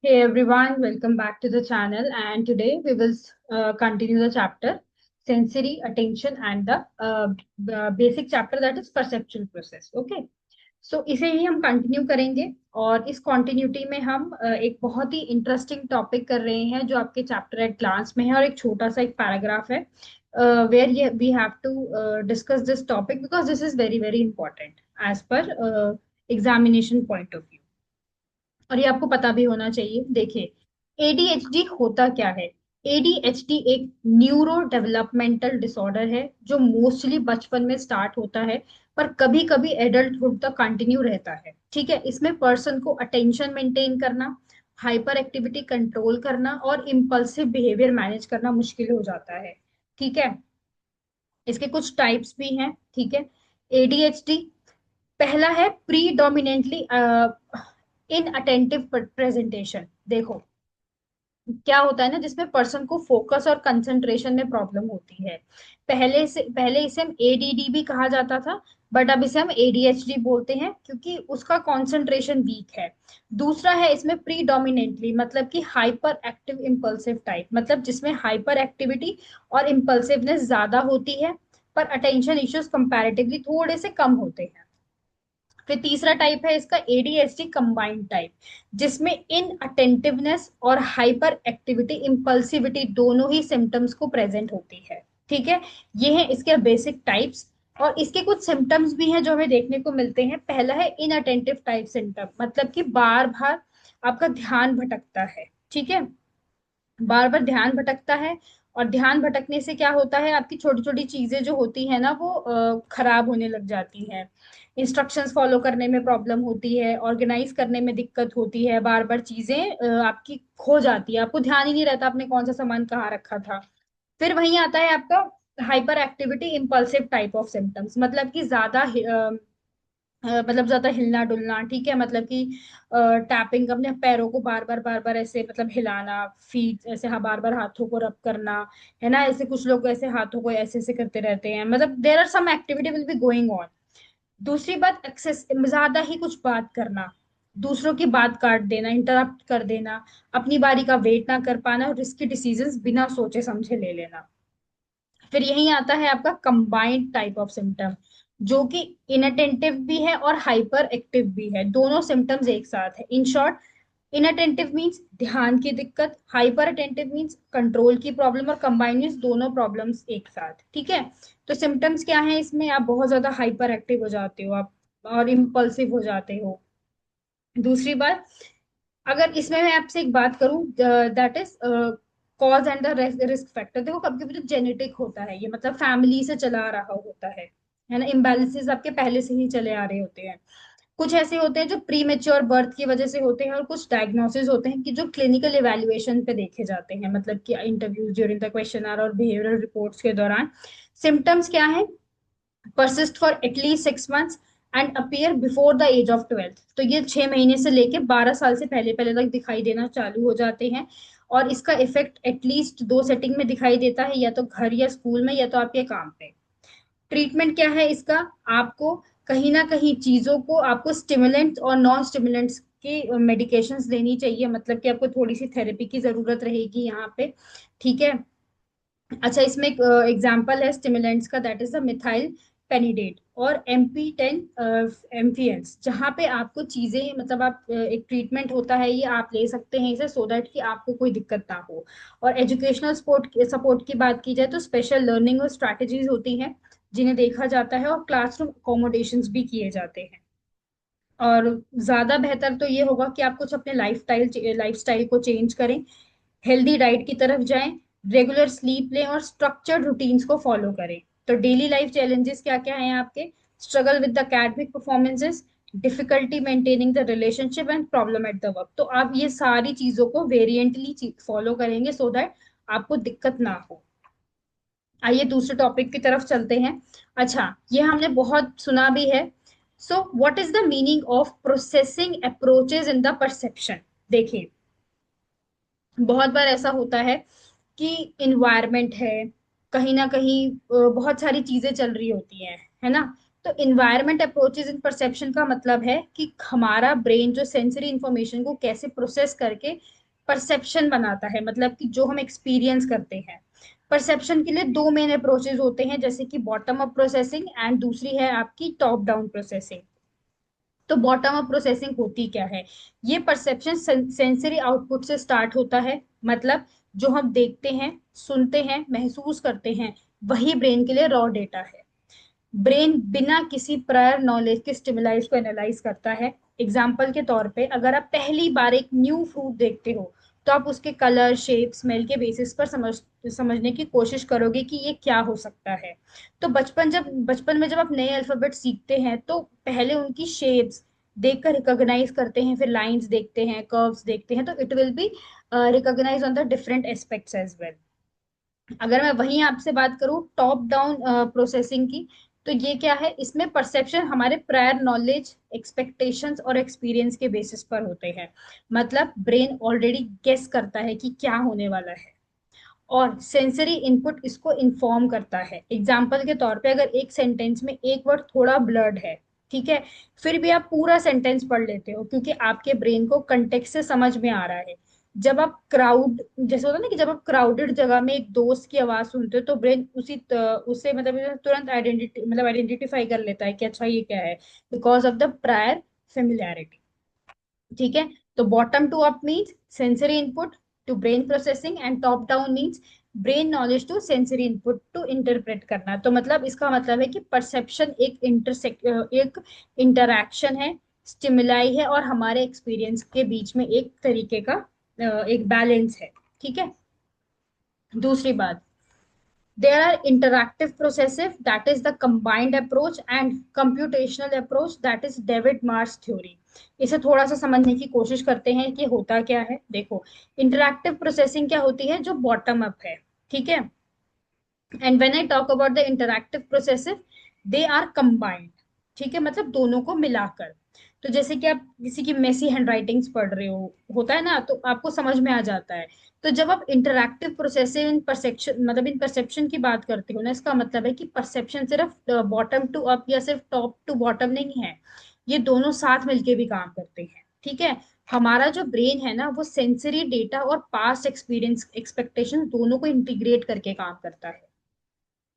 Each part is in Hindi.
Hey everyone, welcome back to the channel. And today we will continue the chapter sensory attention and the basic chapter that is perceptual process. Okay, so इसे ही हम कंटिन्यू करेंगे और इस कॉन्टिन्यूटी में हम एक बहुत ही इंटरेस्टिंग टॉपिक कर रहे हैं जो आपके चैप्टर एट ग्लांस में है और एक छोटा सा एक पैराग्राफ है वेयर ये we have to discuss this topic because this is very very important as per examination point of view. और ये आपको पता भी होना चाहिए। देखिए, एडीएचडी होता क्या है। एडीएचडी एक न्यूरो डेवलपमेंटल डिसऑर्डर है जो मोस्टली बचपन में स्टार्ट होता है पर कभी कभी एडल्टहुड तक कंटिन्यू रहता है। ठीक है, इसमें पर्सन को अटेंशन मेंटेन करना, हाइपर एक्टिविटी कंट्रोल करना और इम्पल्सिव बिहेवियर मैनेज करना मुश्किल हो जाता है। ठीक है, इसके कुछ टाइप्स भी हैं। ठीक है, एडीएचडी पहला है प्रीडोमिनेंटली इन अटेंटिव प्रेजेंटेशन। देखो, क्या होता है ना, जिसमें पर्सन को फोकस और कंसंट्रेशन में प्रॉब्लम होती है। पहले इसे हम एडीडी भी कहा जाता था, बट अब इसे हम एडीएचडी बोलते हैं क्योंकि उसका कंसंट्रेशन वीक है। दूसरा है इसमें प्रीडोमिनेंटली, मतलब कि हाइपर एक्टिव इम्पल्सिव टाइप, मतलब जिसमें हाइपर एक्टिविटी और इम्पल्सिवनेस ज्यादा होती है पर अटेंशन इश्यूज कंपैरेटिवली थोड़े से कम होते हैं। फिर तीसरा टाइप है इसका एडीएचडी कंबाइंड टाइप, जिसमें इन अटेंटिवनेस और हाइपर एक्टिविटी इम्पल्सिविटी दोनों ही सिम्टम्स को प्रेजेंट होती है। ठीक है, ये है इसके बेसिक टाइप्स। और इसके कुछ सिम्टम्स भी हैं जो हमें देखने को मिलते हैं। पहला है इन अटेंटिव टाइप सिम्टम, मतलब कि बार बार आपका ध्यान भटकता है। ठीक है, बार बार ध्यान भटकता है। और ध्यान भटकने से क्या होता है, आपकी छोटी छोटी चीजें जो होती है ना वो खराब होने लग जाती हैं। इंस्ट्रक्शंस फॉलो करने में प्रॉब्लम होती है, ऑर्गेनाइज करने में दिक्कत होती है, बार बार चीजें आपकी खो जाती है, आपको ध्यान ही नहीं रहता आपने कौन सा सामान कहाँ रखा था। फिर वहीं आता है आपका hyper activity impulsive type of symptoms, मतलब कि ज्यादा मतलब ज्यादा हिलना डुलना। ठीक है, मतलब कि टैपिंग, अपने पैरों को बार बार ऐसे मतलब हिलाना, फीट ऐसे, हाँ बार बार हाथों को रब करना, है ना। ऐसे कुछ लोग ऐसे हाथों को ऐसे ऐसे करते रहते हैं, मतलब there are some activity will be going on. दूसरी बात, एक्सेस, ज्यादा ही कुछ बात करना, दूसरों की बात काट देना, इंटरप्ट कर देना, अपनी बारी का वेट ना कर पाना और रिस्की डिसीजंस बिना सोचे समझे ले लेना। फिर यही आता है आपका कंबाइंड टाइप ऑफ सिम्टम, जो कि इनअटेंटिव भी है और हाइपर एक्टिव भी है, दोनों सिम्टम्स एक साथ है। इन शॉर्ट, इनअटेंटिव मीन्स ध्यान की दिक्कत, हाइपर अटेंटिव मीन्स कंट्रोल की प्रॉब्लम, और कंबाइंड मीन्स दोनों प्रॉब्लम्स एक साथ। ठीक है, तो सिम्टम्स क्या है इसमें, आप बहुत ज्यादा हाइपर एक्टिव हो जाते हो आप, और इम्पल्सिव हो जाते हो। दूसरी बात, अगर इसमें मैं आपसे एक बात करूं, that is cause and the risk factor. देखो, कभी कभी तो जेनेटिक होता है ये, मतलब फैमिली से चला आ रहा होता है ना। इम्बैलेंसेस आपके पहले से ही चले आ रहे होते हैं। कुछ ऐसे होते हैं जो प्री मेच्योर बर्थ की वजह से होते हैं, और कुछ डायग्नोसिस होते हैं कि जो क्लिनिकल इवैल्यूएशन पे देखे जाते हैं, मतलब कि इंटरव्यूज ड्यूरिंग द क्वेश्चन और बिहेवियरल रिपोर्ट्स के दौरान। सिम्टम्स क्या है, persist for at least 6 months and appear before the age of 12। तो ये 6 महीने से लेके 12 साल से पहले पहले तक दिखाई देना चालू हो जाते हैं। और इसका इफेक्ट एटलीस्ट दो सेटिंग में दिखाई देता है, या तो घर या स्कूल में, या तो आपके काम पे। ट्रीटमेंट क्या है इसका, आपको कहीं ना कहीं चीजों को, आपको स्टिमुलेंट्स और नॉन स्टिमुलेंट्स की मेडिकेशंस लेनी चाहिए, मतलब कि आपको थोड़ी सी थेरेपी की जरूरत रहेगी यहाँ पे। ठीक है, अच्छा, इसमें एक एग्जांपल है स्टिमुलेंट्स का, दैट इज द मिथाइल पेनिडेट और MP10 एम्फियंस, जहाँ पे आपको चीजें, मतलब आप एक ट्रीटमेंट होता है ये, आप ले सकते हैं इसे सो दैट कि आपको कोई दिक्कत ना हो। और एजुकेशनल सपोर्ट सपोर्ट की बात की जाए तो स्पेशल लर्निंग और स्ट्रैटेजीज होती हैं जिन्हें देखा जाता है, और क्लासरूम अकोमोडेशंस भी किए जाते हैं। और ज्यादा बेहतर तो ये होगा कि आप कुछ अपने लाइफस्टाइल को चेंज करें, हेल्दी डाइट की तरफ जाएं, रेगुलर स्लीप लें और स्ट्रक्चर्ड रूटीन्स को फॉलो करें। तो डेली लाइफ चैलेंजेस क्या क्या हैं आपके, struggle with the academic performances, difficulty maintaining the relationship and problem at the work. तो आप ये सारी चीजों को वेरिएंटली फॉलो करेंगे सो दैट आपको दिक्कत ना हो। आइए दूसरे टॉपिक की तरफ चलते हैं। अच्छा, ये हमने बहुत सुना भी है। So what is the meaning of processing approaches in the perception. देखिए, बहुत बार ऐसा होता है कि इन्वायरमेंट है, कहीं ना कहीं बहुत सारी चीजें चल रही होती हैं, है ना। तो इन्वायरमेंट अप्रोचेज इन परसेप्शन का मतलब है कि हमारा ब्रेन जो सेंसरी इंफॉर्मेशन को कैसे प्रोसेस करके परसेप्शन बनाता है, मतलब कि जो हम एक्सपीरियंस करते हैं। परसेप्शन के लिए दो मेन अप्रोचेज होते हैं, जैसे कि बॉटम अप प्रोसेसिंग एंड दूसरी है आपकी टॉप डाउन प्रोसेसिंग। तो बॉटम अप प्रोसेसिंग होती क्या है? ये परसेप्शन सेंसरी आउटपुट से स्टार्ट होता है, मतलब जो हम देखते हैं, सुनते हैं, महसूस करते हैं, वही ब्रेन के लिए रॉ डेटा है। ब्रेन बिना किसी प्रायर नॉलेज के स्टिमुलाइज को एनालाइज करता है। एग्जाम्पल के तौर पे अगर आप पहली बार एक न्यू फ्रूट देखते हो, तो आप उसके कलर, शेप, स्मेल के बेसिस पर समझने की कोशिश करोगे कि ये क्या हो सकता है। तो बचपन में जब आप नए अल्फाबेट सीखते हैं, तो पहले उनकी शेप्स देखकर रिकॉग्नाइज करते हैं, फिर लाइंस देखते हैं, कर्व्स देखते हैं, तो it will be recognise on the different aspects as well. अगर मैं वहीं आपसे बात करूं टॉप डाउन प्रोसेसिंग की, तो ये क्या है? इसमें परसेप्शन हमारे प्रायर नॉलेज, एक्सपेक्टेशंस और एक्सपीरियंस के बेसिस पर होते हैं। मतलब ब्रेन ऑलरेडी गेस करता है कि क्या होने वाला है, और सेंसरी इनपुट इसको इन्फॉर्म करता है। एग्जाम्पल के तौर पे अगर एक सेंटेंस में एक वर्ड थोड़ा ब्लर्ड है, ठीक है, फिर भी आप पूरा सेंटेंस पढ़ लेते हो क्योंकि आपके ब्रेन को कंटेक्स्ट से समझ में आ रहा है। जब आप क्राउड जैसे होता है ना, कि जब आप क्राउडेड जगह में एक दोस्त की आवाज सुनते हो, तो ब्रेन उससे मतलब तुरंत आइडेंटिफाई कर लेता है कि अच्छा ये क्या है, because of the prior familiarity. ठीक है। तो bottom to up means sensory input to brain processing, and top down means brain knowledge to sensory input to interpret करना। तो मतलब इसका मतलब है कि परसेप्शन एक इंटरैक्शन है, स्टिमुलाई है, और हमारे एक्सपीरियंस के बीच में एक तरीके का एक बैलेंस है। ठीक है। दूसरी बात, there are interactive processes, that is the combined approach, and computational approach, that is David Marsh theory। इसे थोड़ा सा समझने की कोशिश करते हैं कि होता क्या है। देखो, इंटरैक्टिव प्रोसेसिंग क्या होती है? जो बॉटम अप है। ठीक है। And when I talk about the interactive processes, they are combined. ठीक है, मतलब दोनों को मिलाकर। तो जैसे कि आप किसी की मेसी हैंडराइटिंग्स पढ़ रहे हो, होता है ना, तो आपको समझ में आ जाता है। तो जब आप इंटरैक्टिव प्रोसेस इन परसेप्शन मतलब इन परसेप्शन की बात करते हो ना, इसका मतलब है कि परसेप्शन सिर्फ बॉटम टू अप या सिर्फ टॉप टू बॉटम नहीं है, ये दोनों साथ मिलके भी काम करते हैं। ठीक है। हमारा जो ब्रेन है ना, वो सेंसरी डेटा और पास्ट एक्सपीरियंस, एक्सपेक्टेशन दोनों को इंटीग्रेट करके काम करता है।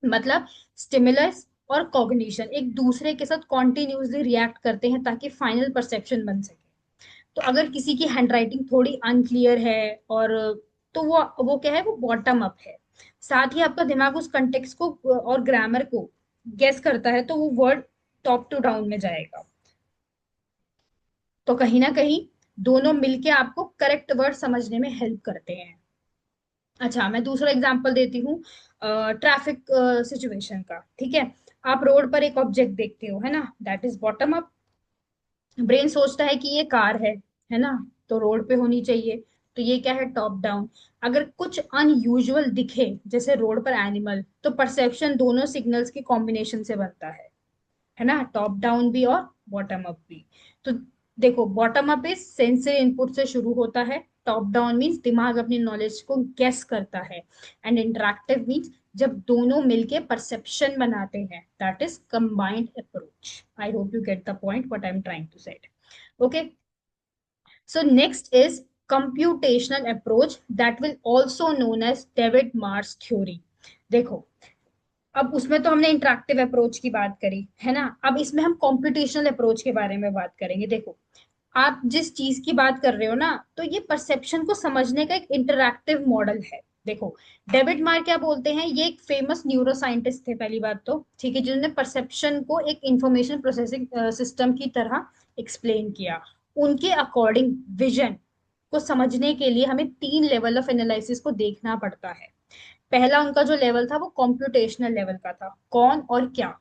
मतलब स्टिमुलस और कॉग्निशन एक दूसरे के साथ कॉन्टिन्यूसली रिएक्ट करते हैं ताकि फाइनल परसेप्शन बन सके। तो अगर किसी की हैंडराइटिंग थोड़ी अनक्लियर है, और तो वो क्या है? वो बॉटम अप है। साथ ही आपका दिमाग उस कंटेक्स्ट को और ग्रामर को गेस करता है, तो वो वर्ड टॉप टू डाउन में जाएगा। तो कहीं ना कहीं दोनों मिलके आपको करेक्ट वर्ड समझने में हेल्प करते हैं। अच्छा, मैं दूसरा एग्जांपल देती हूँ ट्रैफिक सिचुएशन का। ठीक है। आप रोड पर एक ऑब्जेक्ट देखते हो, है ना, that is bottom up. Brain सोचता है कि ये कार है ना, तो रोड पे होनी चाहिए। तो ये क्या है? Top down. अगर कुछ अनयूजुअल दिखे, जैसे रोड पर एनिमल, तो परसेप्शन दोनों सिग्नल्स के कॉम्बिनेशन से बनता है ना, टॉप डाउन भी और बॉटम अप भी। तो देखो, bottom up is sensory input से शुरू होता है, टॉप डाउन मीन्स दिमाग अपनी नॉलेज को गेस करता है, एंड इंटरैक्टिव मीन्स जब दोनों मिलके परसेप्शन बनाते हैं, that is combined approach. I hope you get the point what I am trying to set. Okay. So next is computational approach, that will also known as David Marsh theory। देखो, अब उसमें तो हमने इंटरेक्टिव अप्रोच की बात करी है ना, अब इसमें हम कॉम्पिटिशनल अप्रोच के बारे में बात करेंगे। देखो, आप जिस चीज की बात कर रहे हो ना, तो ये परसेप्शन को समझने का एक इंटरैक्टिव मॉडल है। देखो, डेविड मार क्या बोलते हैं? ये एक फेमस न्यूरो साइंटिस्ट थे पहली बात तो, ठीक है, जिन्होंने परसेप्शन को एक इंफॉर्मेशन प्रोसेसिंग सिस्टम की तरह एक्सप्लेन किया। उनके अकॉर्डिंग विजन को समझने के लिए हमें तीन लेवल ऑफ एनालिसिस को देखना पड़ता है। पहला उनका जो लेवल था वो कॉम्प्यूटेशनल लेवल का था, कौन और क्या।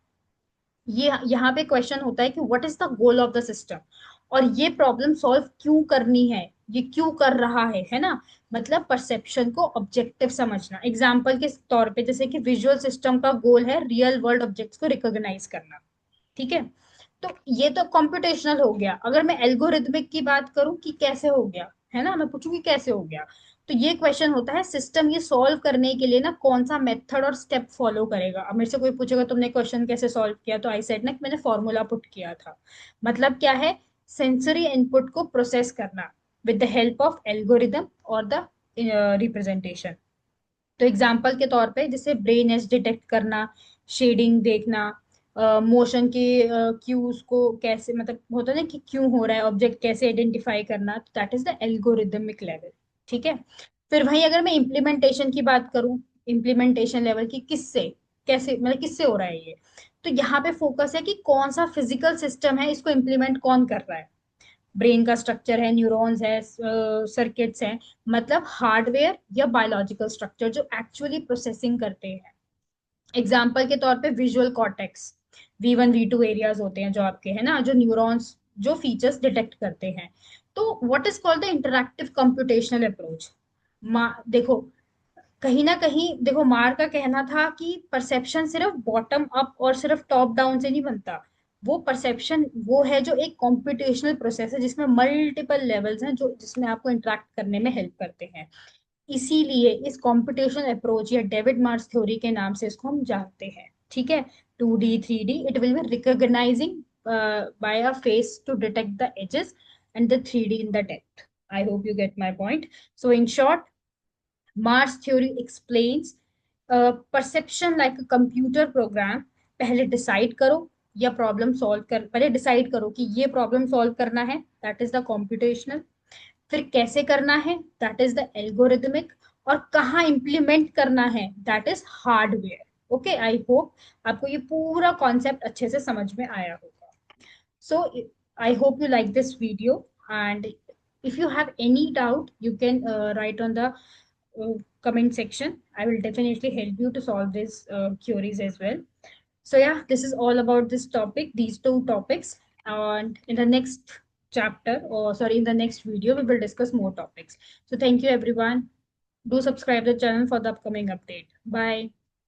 ये यहाँ पे क्वेश्चन होता है कि what is the goal of the system, और ये प्रॉब्लम सॉल्व क्यों करनी है, ये क्यों कर रहा है ना। मतलब परसेप्शन को ऑब्जेक्टिव समझना। एग्जाम्पल के तौर पे, जैसे कि विजुअल सिस्टम का गोल है रियल वर्ल्ड ऑब्जेक्ट्स को रिकॉग्नाइज करना। ठीक है। तो ये तो कॉम्प्यूटेशनल हो गया। अगर मैं एल्गोरिथमिक की बात करूं कि कैसे हो गया, है ना, मैं पूछूंगी कैसे हो गया, तो ये क्वेश्चन होता है सिस्टम ये सॉल्व करने के लिए ना कौन सा मेथड और स्टेप फॉलो करेगा। अब मेरे से कोई पूछेगा तुमने क्वेश्चन कैसे सॉल्व किया, तो आई सेड ना कि मैंने फॉर्मूला पुट किया था। मतलब क्या है, सेंसरी इनपुट को प्रोसेस करना with the help of algorithm और द रिप्रेजेंटेशन। तो एग्जाम्पल के तौर पे जैसे ब्रेन एज डिटेक्ट करना, शेडिंग देखना, मोशन के क्यूज को कैसे, मतलब होता है ना कि क्यों हो रहा है, ऑब्जेक्ट कैसे आइडेंटिफाई करना, that is the algorithmic level. ठीक है। फिर वहीं अगर मैं इम्प्लीमेंटेशन की बात करूं, इम्प्लीमेंटेशन लेवल की, किससे कैसे, मतलब किससे हो रहा है ये, तो यहाँ पे फोकस है कि कौन सा फिजिकल सिस्टम है, इसको इम्प्लीमेंट कौन कर रहा है। ब्रेन का स्ट्रक्चर है, न्यूरॉन्स है, सर्किट्स हैं, मतलब हार्डवेयर या बायोलॉजिकल स्ट्रक्चर जो एक्चुअली प्रोसेसिंग करते हैं। एग्जाम्पल के तौर पे visual cortex, V1 V2 areas होते हैं जो आपके है ना, जो न्यूरॉन्स जो फीचर्स डिटेक्ट करते हैं। तो what is called the interactive computational approach. देखो, कहीं ना कहीं देखो, मार का कहना था कि परसेप्शन सिर्फ बॉटम अप और सिर्फ टॉप डाउन से नहीं बनता। वो परसेप्शन वो है जो एक कॉम्पिटिशनल प्रोसेस है जिसमें मल्टीपल लेवल्स हैं, जो जिसमें आपको इंटरेक्ट करने में हेल्प करते हैं। इसीलिए इस कॉम्पिटिशनल अप्रोच या डेविड मार्स थ्योरी के नाम से इसको हम जानते हैं। ठीक है। 2D 3D, it will be recognising by a face to detect the edges and the 3D in the depth. I hope you get my point. So in short, Mars theory explains perception like a computer program। पहले डिसाइड करो या प्रॉब्लम सॉल्व कर, पहले डिसाइड करो कि ये प्रॉब्लम सॉल्व करना है, दैट इज द कॉम्प्यूटेशनल। फिर कैसे करना है, दैट इज द एल्गोरिदमिक। और कहाँ इंप्लीमेंट करना है, that is hardware. Okay, I hope आपको ये पूरा कॉन्सेप्ट अच्छे से समझ में आया होगा। So I hope you like this video, and if you have any doubt, you can write on the comment section. I will definitely help you to solve these queries as well. So yeah, this is all about this topic, these two topics. And in the next chapter, or sorry, in the next video, we will discuss more topics. So thank you everyone. Do subscribe the channel for the upcoming update. Bye.